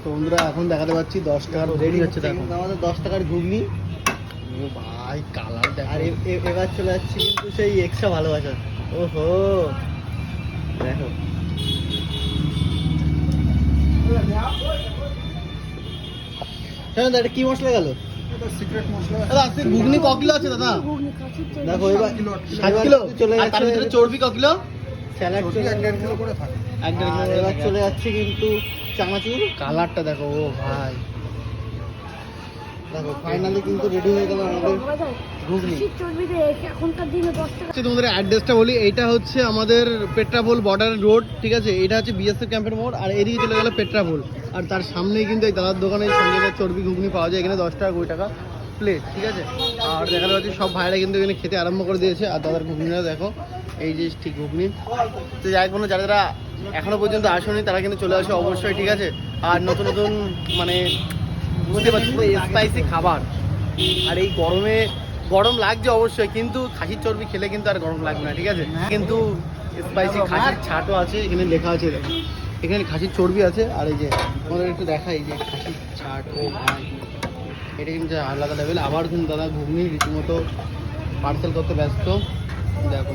তো বন্ধুরা এখন দেখাতে পাচ্ছি 10 টাকার রেডি হচ্ছে, দেখো আমাদের 10 টাকার ঘুগনি। ও ভাই কালার দেখো। আর এবার চলে যাচ্ছে কিন্তু সেই এক্সট্রা ভালোবাসা। ওহো দেখো এটা কি মশলা গেল? সিক্রেট মশলা। দাদা আজকে ঘুগনি ক কিলো আছে দাদা? দেখো এবার 7 কিলো চলে আর তার যাচ্ছে ভিতরে চর্বি ক কিলো? স্যালাড রুটি 1.5 কিলো করে থাকে। 1.5 আর কিলো। এবার চলে যাচ্ছে কিন্তু চানাচুর। কালারটা দেখো, ও ভাই দেখো ফাইনালি কিন্তু রেডি হয়ে গেল আমাদের ঘুগনি। এখনকার দিনে 10 টাকা আচ্ছা তোমাদের অ্যাড্রেসটা বলি, এইটা হচ্ছে আমাদের পেট্রাপোল বর্ডার রোড, ঠিক আছে? এটা হচ্ছে বিএসএফ ক্যাম্পের মোড়, আর এদিকে চলে গেল পেট্রাপোল। আর তার সামনেই কিন্তু এই দাদার দোকানে সঞ্জয়দার চর্বি ঘুগনি পাওয়া যায়, এখানে 10 টাকা 20 টাকা প্লেট, ঠিক আছে? আর দেখা যাচ্ছে সব ভাইরা কিন্তু এখানে খেতে আরম্ভ করে দিয়েছে। আর দাদার ঘুগনিটা দেখো, এই যে ঠিক ঘুগনি। তো যাই কোনো যারা যারা এখনো পর্যন্ত আসেনি তারা কিন্তু চলে আসে অবশ্যই, ঠিক আছে? আর নতুন নতুন মানে বুঝতে পারছি তো স্পাইসি খাবার। আর এই গরমে গরম লাগছে অবশ্যই, কিন্তু খাসির চর্বি খেলে কিন্তু আর গরম লাগবে না, ঠিক আছে? কিন্তু স্পাইসি খাসির ছাটও আছে, এখানে লেখা আছে দেখো, এখানে খাসির চর্বি আছে। আর এই যে আমাদের একটু দেখা, এই যে খাসির ছাট, ও ভাই এটা কিন্তু আলাদা লেভেল। আবার কিন্তু দাদা ঘুগনি রীতিমতো পার্সেল করতে ব্যস্ত, দেখো।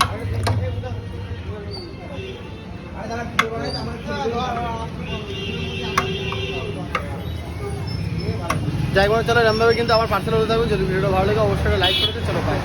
যাই বলে চলো এরমভাবে কিন্তু আমার পার্সেল হতে থাকবে। যদি ভিডিওটা ভালো লাগে অবশ্যই লাইক করতে, চলো বাই।